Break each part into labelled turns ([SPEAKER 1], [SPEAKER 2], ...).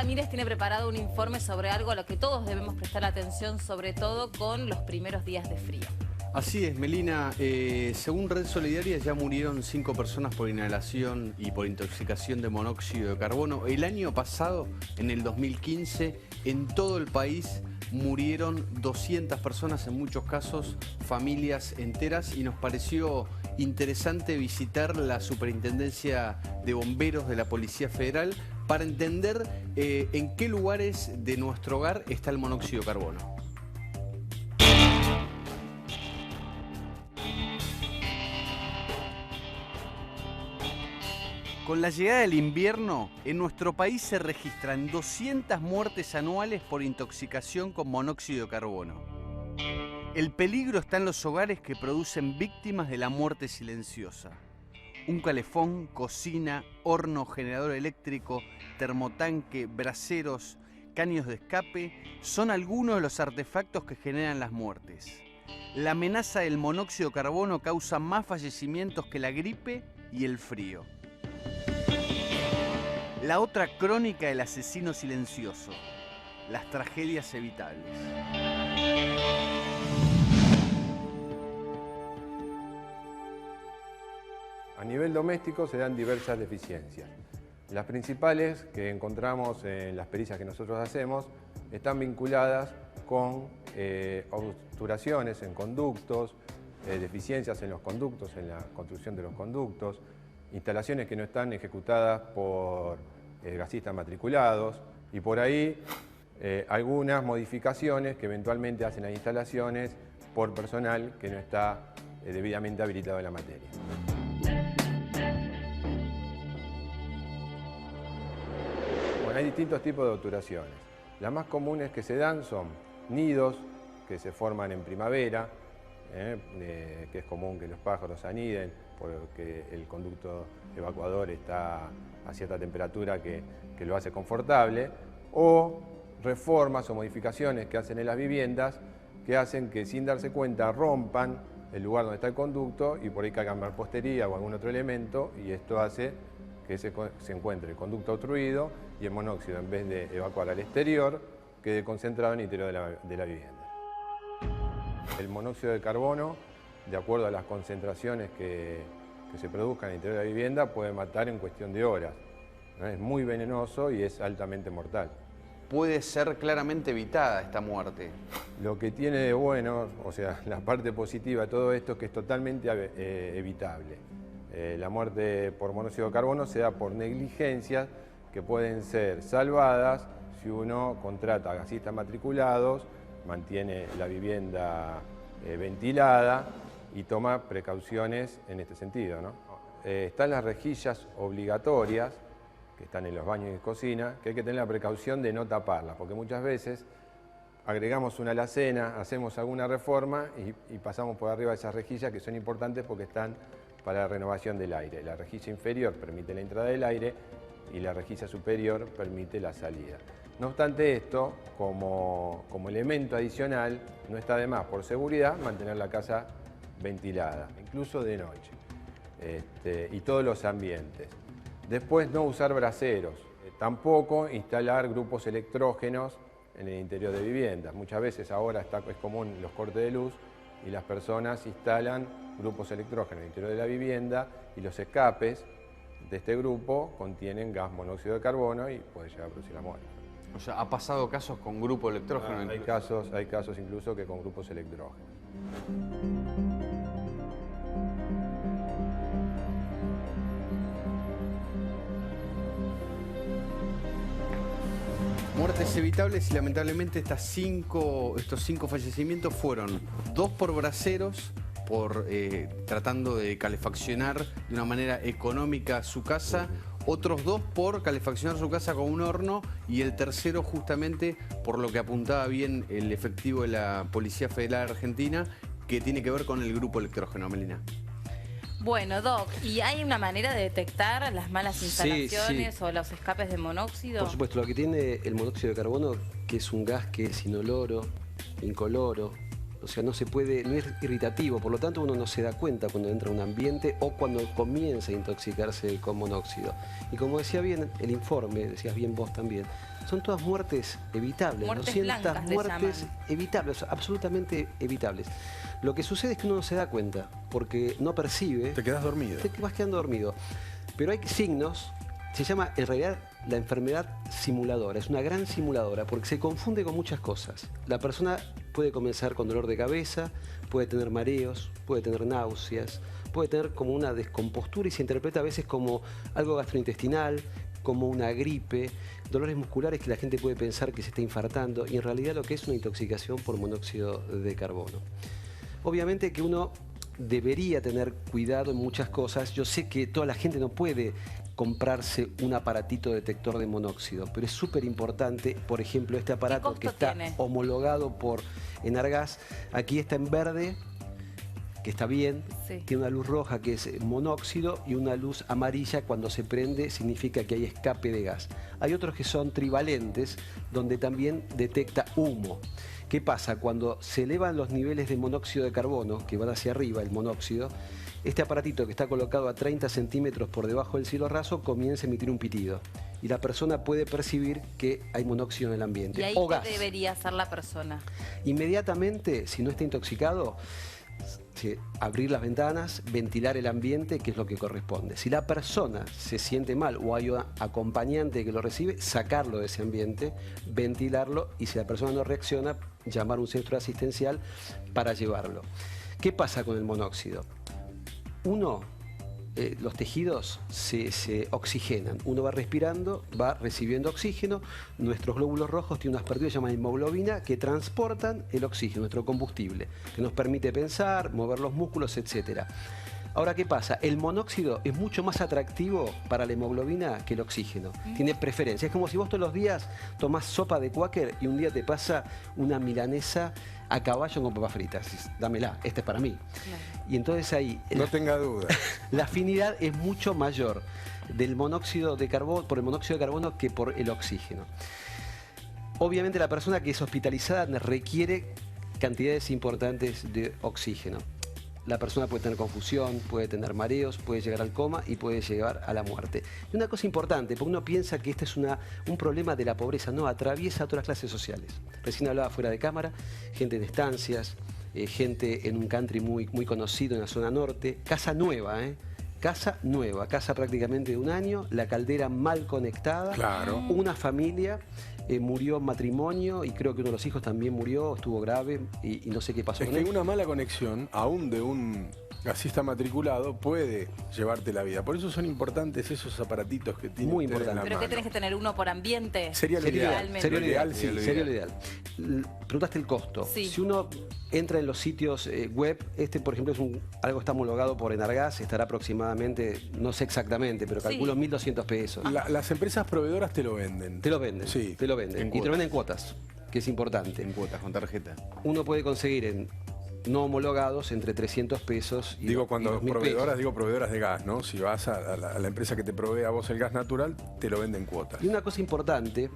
[SPEAKER 1] Ramírez tiene preparado un informe sobre algo a lo que todos debemos prestar atención, sobre todo con los primeros días de frío.
[SPEAKER 2] Así es, Melina. Según Red Solidaria ya murieron 5 personas por inhalación y por intoxicación de monóxido de carbono. El año pasado, en el 2015, en todo el país murieron 200 personas, en muchos casos familias enteras, y nos pareció interesante visitar la Superintendencia de Bomberos de la Policía Federal para entender en qué lugares de nuestro hogar está el monóxido de carbono. Con la llegada del invierno, en nuestro país se registran 200 muertes anuales por intoxicación con monóxido de carbono. El peligro está en los hogares que producen víctimas de la muerte silenciosa. Un calefón, cocina, horno, generador eléctrico, termotanque, braseros, caños de escape son algunos de los artefactos que generan las muertes. La amenaza del monóxido de carbono causa más fallecimientos que la gripe y el frío. La otra crónica del asesino silencioso, las tragedias evitables.
[SPEAKER 3] A nivel doméstico se dan diversas deficiencias. Las principales que encontramos en las pericias que nosotros hacemos están vinculadas con obturaciones en conductos, deficiencias en los conductos, en la construcción de los conductos, instalaciones que no están ejecutadas por gasistas matriculados y por ahí algunas modificaciones que eventualmente hacen las instalaciones por personal que no está debidamente habilitado en la materia. Bueno, hay distintos tipos de obturaciones. Las más comunes que se dan son nidos que se forman en primavera, que es común que los pájaros aniden porque el conducto evacuador está a cierta temperatura que lo hace confortable, o reformas o modificaciones que hacen en las viviendas que hacen que sin darse cuenta rompan el lugar donde está el conducto y por ahí caigan mampostería o algún otro elemento, y esto hace que se encuentre el conducto obstruido y el monóxido, en vez de evacuar al exterior, quede concentrado en el interior de la vivienda. El monóxido de carbono, de acuerdo a las concentraciones que se produzcan en el interior de la vivienda, puede matar en cuestión de horas. Es muy venenoso y es altamente mortal.
[SPEAKER 2] Puede ser claramente evitada esta muerte.
[SPEAKER 3] Lo que tiene de bueno, o sea, la parte positiva de todo esto es que es totalmente evitable. La muerte por monóxido de carbono se da por negligencias que pueden ser salvadas si uno contrata a gasistas matriculados, mantiene la vivienda ventilada y toma precauciones en este sentido, ¿no? Están las rejillas obligatorias, que están en los baños y cocina, que hay que tener la precaución de no taparlas, porque muchas veces agregamos una alacena, hacemos alguna reforma y pasamos por arriba de esas rejillas que son importantes porque están para la renovación del aire. La rejilla inferior permite la entrada del aire y la rejilla superior permite la salida. No obstante esto, como elemento adicional, no está de más, por seguridad, mantener la casa ventilada, incluso de noche, y todos los ambientes. Después, no usar braseros, tampoco instalar grupos electrógenos en el interior de viviendas. Muchas veces ahora es común los cortes de luz y las personas instalan grupos electrógenos en el interior de la vivienda y los escapes de este grupo contienen gas monóxido de carbono y puede llegar a producir la muerte.
[SPEAKER 2] O sea, ¿ha pasado casos con grupo electrógeno?
[SPEAKER 3] Hay casos incluso que con grupos electrógenos.
[SPEAKER 2] Muertes evitables y lamentablemente estos cinco fallecimientos fueron 2 por braseros, tratando de calefaccionar de una manera económica su casa, otros 2 por calefaccionar su casa con un horno y el tercero justamente por lo que apuntaba bien el efectivo de la Policía Federal Argentina, que tiene que ver con el grupo electrógeno, Melina.
[SPEAKER 1] Bueno, Doc, ¿y hay una manera de detectar las malas instalaciones o los escapes de monóxido?
[SPEAKER 4] Por supuesto, lo que tiene el monóxido de carbono, que es un gas que es inoloro, incoloro, o sea, no es irritativo, por lo tanto uno no se da cuenta cuando entra a un ambiente o cuando comienza a intoxicarse con monóxido. Y como decía bien el informe, decías bien vos también, son todas muertes evitables,
[SPEAKER 1] muertes
[SPEAKER 4] 200
[SPEAKER 1] blancas,
[SPEAKER 4] muertes evitables, absolutamente evitables. Lo que sucede es que uno no se da cuenta, porque no percibe.
[SPEAKER 2] Te quedas dormido.
[SPEAKER 4] Te vas quedando dormido. Pero hay signos, se llama en realidad la enfermedad simuladora, es una gran simuladora porque se confunde con muchas cosas. La persona puede comenzar con dolor de cabeza, puede tener mareos, puede tener náuseas, puede tener como una descompostura y se interpreta a veces como algo gastrointestinal, como una gripe, dolores musculares que la gente puede pensar que se está infartando y en realidad lo que es una intoxicación por monóxido de carbono. Obviamente que uno debería tener cuidado en muchas cosas. Yo sé que toda la gente no puede comprarse un aparatito detector de monóxido, pero es súper importante, por ejemplo, este aparato que está homologado por Enargas, aquí está en verde, que está bien, sí. Tiene una luz roja que es monóxido y una luz amarilla cuando se prende significa que hay escape de gas. Hay otros que son trivalentes, donde también detecta humo. ¿Qué pasa? Cuando se elevan los niveles de monóxido de carbono, que van hacia arriba el monóxido, este aparatito que está colocado a 30 centímetros por debajo del cielo raso comienza a emitir un pitido. Y la persona puede percibir que hay monóxido en el ambiente.
[SPEAKER 1] ¿Y ahí
[SPEAKER 4] o gas.
[SPEAKER 1] qué debería hacer la persona? Inmediatamente,
[SPEAKER 4] si no está intoxicado, abrir las ventanas, ventilar el ambiente, que es lo que corresponde. Si la persona se siente mal o hay un acompañante que lo recibe, sacarlo de ese ambiente, ventilarlo y si la persona no reacciona, llamar a un centro asistencial para llevarlo. ¿Qué pasa con el monóxido? Los tejidos se oxigenan. Uno va respirando, va recibiendo oxígeno. Nuestros glóbulos rojos tienen unas partículas llamadas hemoglobina que transportan el oxígeno, nuestro combustible, que nos permite pensar, mover los músculos, etc. Ahora, ¿qué pasa? El monóxido es mucho más atractivo para la hemoglobina que el oxígeno. Tiene preferencia. Es como si vos todos los días tomás sopa de Quaker y un día te pasa una milanesa a caballo con papas fritas. Dámela, esta es para mí. Claro. Y entonces ahí...
[SPEAKER 3] No tenga duda.
[SPEAKER 4] La afinidad es mucho mayor del monóxido de carbono, por el monóxido de carbono que por el oxígeno. Obviamente la persona que es hospitalizada requiere cantidades importantes de oxígeno. La persona puede tener confusión, puede tener mareos, puede llegar al coma y puede llegar a la muerte. Y una cosa importante, porque uno piensa que este es un problema de la pobreza, no, atraviesa a todas las clases sociales. Recién hablaba fuera de cámara, gente de estancias, gente en un country muy conocido en la zona norte, casa nueva, casa prácticamente de un año, la caldera mal conectada, claro. Una familia... murió matrimonio y creo que uno de los hijos también murió, estuvo grave y no sé qué pasó con él.
[SPEAKER 3] Es que una mala conexión, aún de un gasista matriculado, puede llevarte la vida. Por eso son importantes esos aparatitos que tienen.
[SPEAKER 4] Muy importante.
[SPEAKER 1] ¿Pero qué tenés que tener uno por ambiente?
[SPEAKER 3] Sería lo ideal.
[SPEAKER 4] Sería lo ideal. Preguntaste el costo. Sí. Si uno entra en los sitios web, por ejemplo, algo está homologado por Enargas, estará aproximadamente, no sé exactamente, pero calculo 1.200 pesos.
[SPEAKER 3] Las empresas proveedoras te lo venden.
[SPEAKER 4] Te lo venden,
[SPEAKER 3] sí.
[SPEAKER 4] Te lo venden. Y te lo venden en cuotas, que es importante.
[SPEAKER 2] En cuotas, con tarjeta.
[SPEAKER 4] Uno puede conseguir en no homologados entre 300 pesos y
[SPEAKER 3] cuando proveedoras, digo proveedoras de gas, ¿no? Si vas a la empresa que te provee a vos el gas natural, te lo venden en cuotas.
[SPEAKER 4] Y una cosa importante,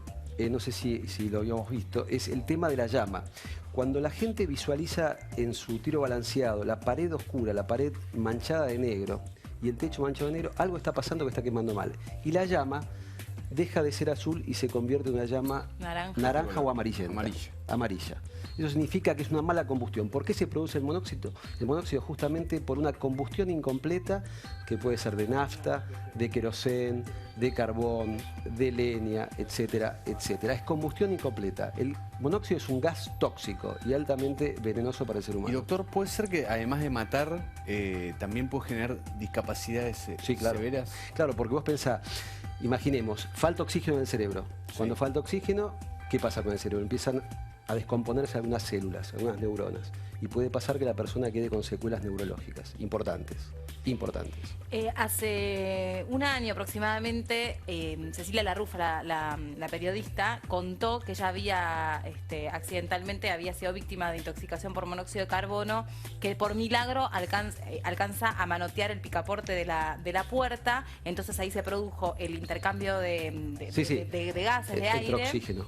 [SPEAKER 4] no sé si lo habíamos visto, es el tema de la llama. Cuando la gente visualiza en su tiro balanceado la pared oscura, la pared manchada de negro y el techo manchado de negro, algo está pasando que está quemando mal. Y la llama deja de ser azul y se convierte en una llama naranja o amarillenta. Amarilla. Eso significa que es una mala combustión. ¿Por qué se produce el monóxido? El monóxido justamente por una combustión incompleta que puede ser de nafta, de querosén, de carbón, de leña, etcétera, etcétera. Es combustión incompleta. El monóxido es un gas tóxico y altamente venenoso para el ser humano.
[SPEAKER 2] Y doctor, ¿puede ser que además de matar, también puede generar discapacidades severas?
[SPEAKER 4] Claro, porque vos pensás, imaginemos, falta oxígeno en el cerebro. Cuando falta oxígeno, ¿qué pasa con el cerebro? Empiezan a descomponerse algunas células, algunas neuronas. Y puede pasar que la persona quede con secuelas neurológicas importantes.
[SPEAKER 1] Hace un año aproximadamente, Cecilia Larrufa, la periodista, contó que ella había accidentalmente había sido víctima de intoxicación por monóxido de carbono, que por milagro alcanza a manotear el picaporte de la puerta, entonces ahí se produjo el intercambio de gases, de aire.
[SPEAKER 4] Oxígeno.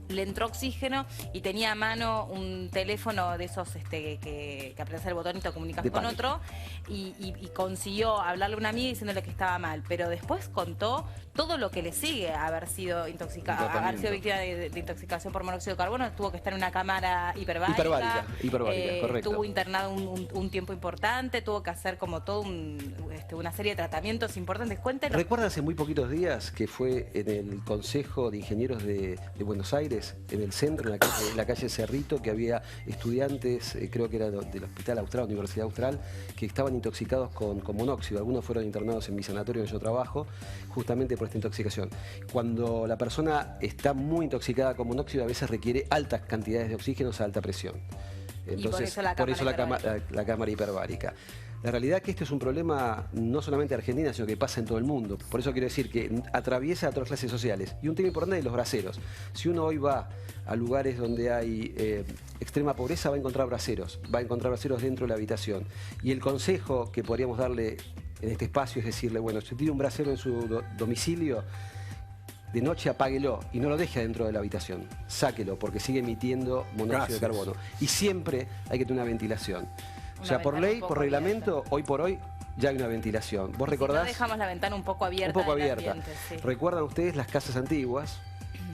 [SPEAKER 1] le entró oxígeno y tenía a mano un teléfono de esos que apretas el botón y te comunicas
[SPEAKER 4] De
[SPEAKER 1] con
[SPEAKER 4] pánico.
[SPEAKER 1] otro y consiguió hablarle a una amiga diciéndole que estaba mal, pero después contó todo lo que le sigue a haber sido intoxicado, haber sido víctima de intoxicación por monóxido de carbono. Tuvo que estar en una cámara hiperbárica,
[SPEAKER 4] correcto.
[SPEAKER 1] estuvo internado un tiempo importante, tuvo que hacer como todo una serie de tratamientos importantes. Cuéntenos.
[SPEAKER 4] ¿Recuerdan hace muy poquitos días que fue en el Consejo de Ingenieros de Buenos Aires, en el centro, en la calle Cerrito, que había estudiantes, creo que era del Hospital Austral, Universidad Austral, que estaban intoxicados con monóxido? Algunos fueron internados en mi sanatorio donde yo trabajo, justamente por esta intoxicación. Cuando la persona está muy intoxicada con monóxido, a veces requiere altas cantidades de oxígenos a alta presión. Entonces,
[SPEAKER 1] por eso
[SPEAKER 4] la cámara hiperbárica. La realidad es que este es un problema no solamente de Argentina, sino que pasa en todo el mundo. Por eso quiero decir que atraviesa a todas las clases sociales. Y un tema importante es los braseros. Si uno hoy va a lugares donde hay extrema pobreza, va a encontrar braseros. Va a encontrar braseros dentro de la habitación. Y el consejo que podríamos darle en este espacio es decirle, bueno, si tiene un brasero en su domicilio, de noche apáguelo y no lo deje dentro de la habitación. Sáquelo, porque sigue emitiendo monóxido de carbono. Y siempre hay que tener una ventilación. O sea, por ley, por reglamento, hoy por hoy ya hay una ventilación. ¿Vos recordás?
[SPEAKER 1] Si no dejamos la ventana un poco abierta.
[SPEAKER 4] Un poco abierta.
[SPEAKER 1] Ambiente, sí.
[SPEAKER 4] ¿Recuerdan ustedes las casas antiguas?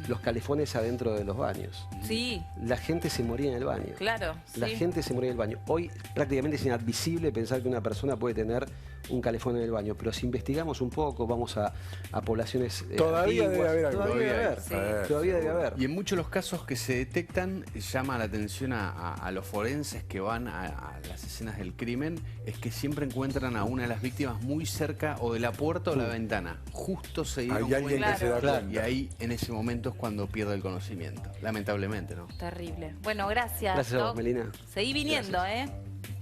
[SPEAKER 4] Los calefones adentro de los baños.
[SPEAKER 1] Sí.
[SPEAKER 4] La gente se moría en el baño.
[SPEAKER 1] Claro.
[SPEAKER 4] La gente se moría en el baño. Hoy prácticamente es inadmisible pensar que una persona puede tener un calefón en el baño, pero si investigamos un poco, vamos a poblaciones
[SPEAKER 5] Todavía
[SPEAKER 4] antiguas,
[SPEAKER 5] debe haber algo.
[SPEAKER 4] Todavía debe haber.
[SPEAKER 1] Sí.
[SPEAKER 4] Todavía debe haber.
[SPEAKER 2] Y en muchos de los casos que se detectan, llama la atención a los forenses que van a las escenas del crimen, es que siempre encuentran a una de las víctimas muy cerca o de la puerta o la ventana. Justo se dieron
[SPEAKER 5] Hay alguien
[SPEAKER 2] cuenta.
[SPEAKER 5] que se da
[SPEAKER 4] Claro.
[SPEAKER 5] cuenta.
[SPEAKER 2] Y ahí, en ese momento, es cuando pierde el conocimiento. Lamentablemente, ¿no?
[SPEAKER 1] Terrible. Bueno, gracias.
[SPEAKER 4] Gracias a vos,
[SPEAKER 1] Doc.
[SPEAKER 4] Melina.
[SPEAKER 1] Seguí viniendo,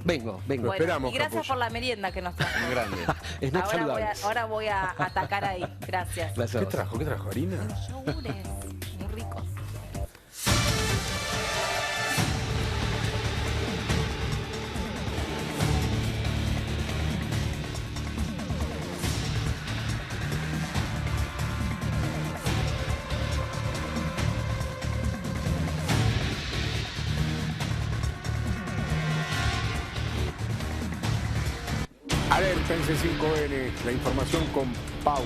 [SPEAKER 4] Vengo.
[SPEAKER 1] Bueno,
[SPEAKER 5] esperamos,
[SPEAKER 1] y gracias
[SPEAKER 5] Capullo.
[SPEAKER 1] por la merienda que nos trajo.
[SPEAKER 2] Grande.
[SPEAKER 4] Snacks saludables.
[SPEAKER 1] Ahora voy a atacar ahí. Gracias.
[SPEAKER 4] Gracias a
[SPEAKER 5] ¿Qué
[SPEAKER 4] vos.
[SPEAKER 5] trajo? ¿Qué trajo? ¿Harina?
[SPEAKER 1] Yogures muy ricos.
[SPEAKER 5] Alerta en C5N, la información con Pau.